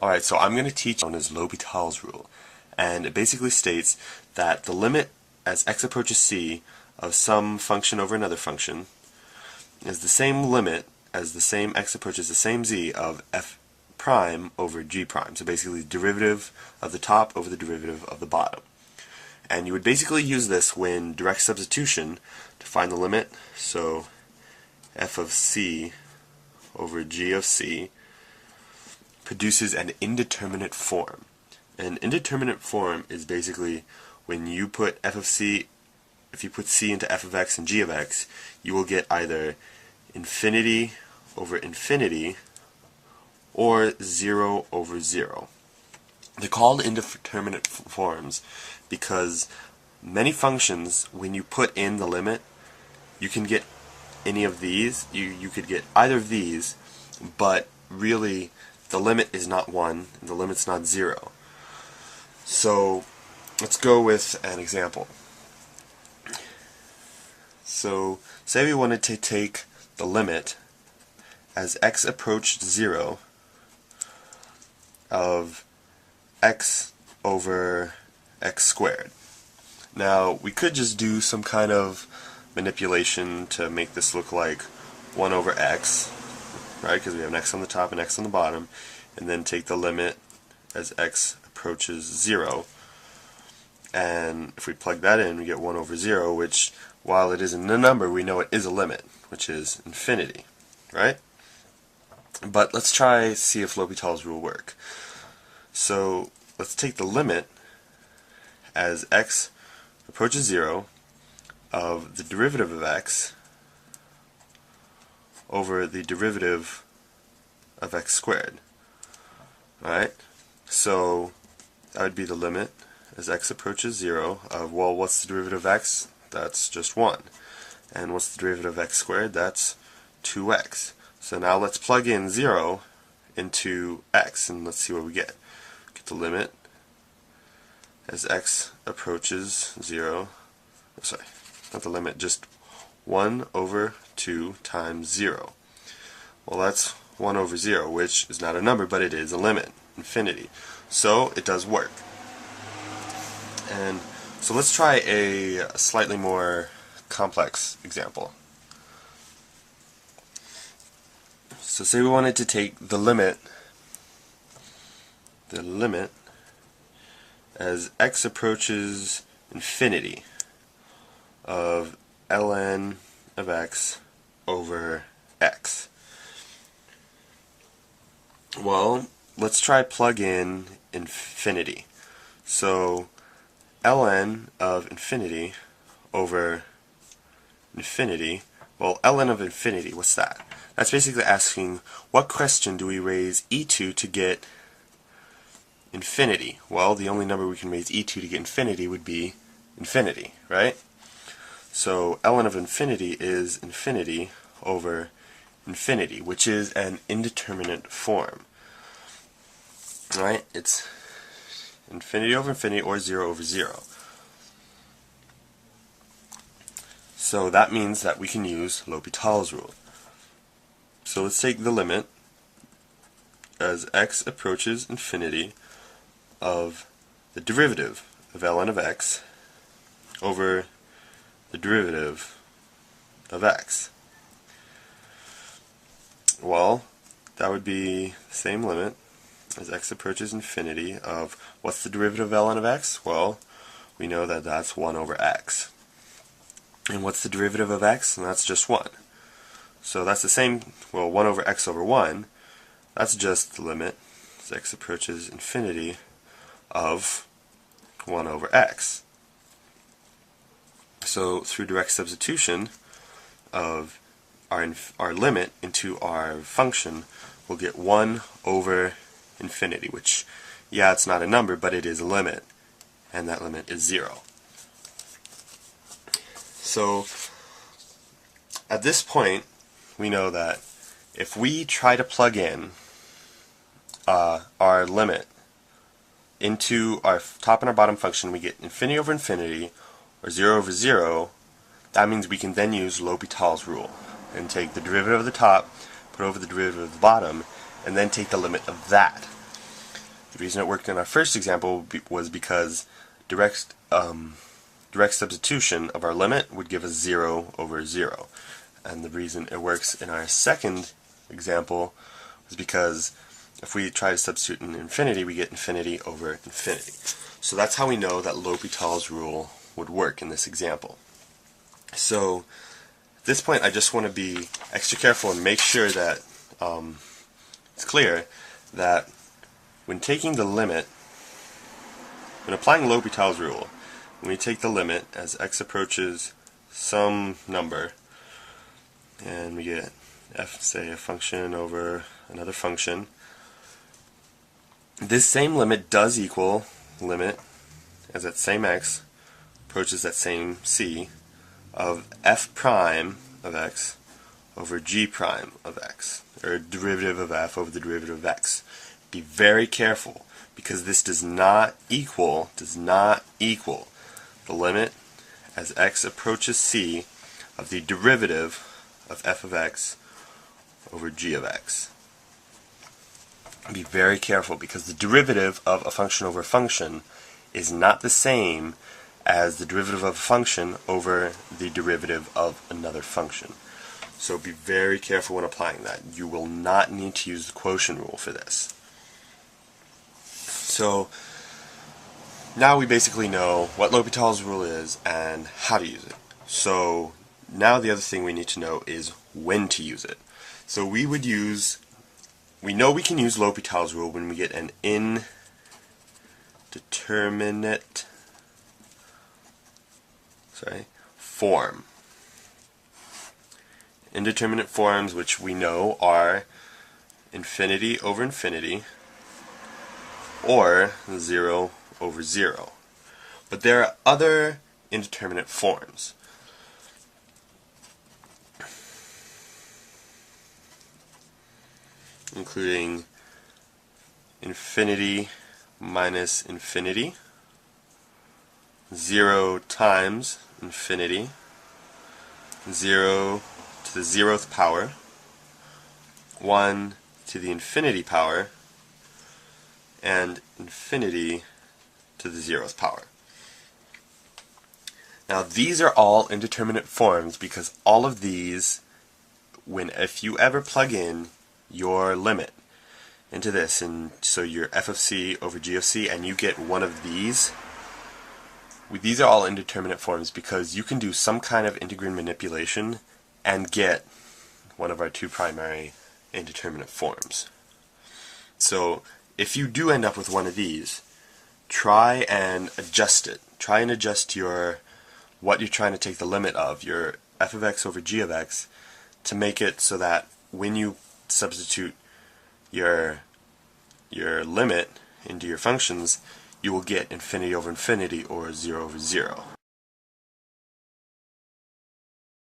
Alright, so I'm going to teach known as L'Hopital's rule, and it basically states that the limit as x approaches c of some function over another function is the same limit as the same x approaches the same z of f prime over g prime. So basically the derivative of the top over the derivative of the bottom. And you would basically use this when direct substitution to find the limit. So f of c over g of c produces an indeterminate form. An indeterminate form is basically when you put f of c, if you put c into f of x and g of x, you will get either infinity over infinity or 0 over 0. They're called indeterminate forms because many functions, when you put in the limit, you can get any of these, you could get either of these, but really the limit is not 1 and the limit's not 0. So let's go with an example. So say we wanted to take the limit as x approached 0 of x over x squared. Now we could just do some kind of manipulation to make this look like 1 over x, right, because we have an x on the top and x on the bottom, and then take the limit as x approaches 0, and if we plug that in we get 1 over 0, which while it isn't a number, we know it is a limit, which is infinity, right? But let's try see if L'Hopital's rule work. So let's take the limit as x approaches 0 of the derivative of x over the derivative of x squared. Alright, so that would be the limit as x approaches 0 of, well, what's the derivative of x? That's just 1. And what's the derivative of x squared? That's 2x. So now let's plug in 0 into x and let's see what we get. Get the limit as x approaches 0, sorry, not the limit, just 1 over 2 times 0. Well, that's 1 over 0, which is not a number, but it is a limit, infinity. So it does work. And so let's try a slightly more complex example. So say we wanted to take the limit as x approaches infinity of ln of x over x. Well, let's try plug in infinity. So ln of infinity over infinity, well, ln of infinity, what's that? That's basically asking what question do we raise e to get infinity? Well, the only number we can raise e to get infinity would be infinity, right? So ln of infinity is infinity over infinity, which is an indeterminate form. Right? It's infinity over infinity or 0 over 0. So that means that we can use L'Hopital's rule. So let's take the limit as x approaches infinity of the derivative of ln of x over the derivative of x. Well, that would be the same limit as x approaches infinity of, what's the derivative of ln of x? Well, we know that that's 1 over x. And what's the derivative of x? And that's just 1. So that's the same, well, 1 over x over 1, that's just the limit as x approaches infinity of 1 over x. So through direct substitution of our limit into our function, we'll get 1 over infinity, which, yeah, it's not a number, but it is a limit, and that limit is 0. So at this point, we know that if we try to plug in our limit into our top and our bottom function, we get infinity over infinity or 0 over 0. That means we can then use L'Hopital's rule and take the derivative of the top, put over the derivative of the bottom, and then take the limit of that. The reason it worked in our first example was because direct substitution of our limit would give us 0 over 0. And the reason it works in our second example was because if we try to substitute in infinity, we get infinity over infinity. So that's how we know that L'Hopital's rule would work in this example. So at this point, I just want to be extra careful and make sure that it's clear that when taking the limit, when applying L'Hopital's rule, when we take the limit as x approaches some number, and we get f, say, a function over another function, this same limit does equal limit as that same x approaches that same c of f prime of x over g prime of x, or derivative of f over the derivative of x. Be very careful, because this does not equal the limit as x approaches c of the derivative of f of x over g of x. Be very careful, because the derivative of a function over a function is not the same as the derivative of a function over the derivative of another function. So be very careful when applying that. You will not need to use the quotient rule for this. So now we basically know what L'Hopital's rule is and how to use it. So now the other thing we need to know is when to use it. So we know we can use L'Hopital's rule when we get an indeterminate form. Indeterminate forms, which we know are infinity over infinity or 0 over 0. But there are other indeterminate forms. Including infinity minus infinity, 0 times infinity, 0 to the 0th power, 1 to the infinity power, and infinity to the 0th power. Now these are all indeterminate forms because all of these, if you ever plug in your limit into this, and so your f of c over g of c, and you get one of these are all indeterminate forms because you can do some kind of integral manipulation and get one of our two primary indeterminate forms. So if you do end up with one of these, try and adjust it. Try and adjust what you're trying to take the limit of, your f of x over g of x, to make it so that when you substitute your limit into your functions, you will get infinity over infinity or 0 over 0.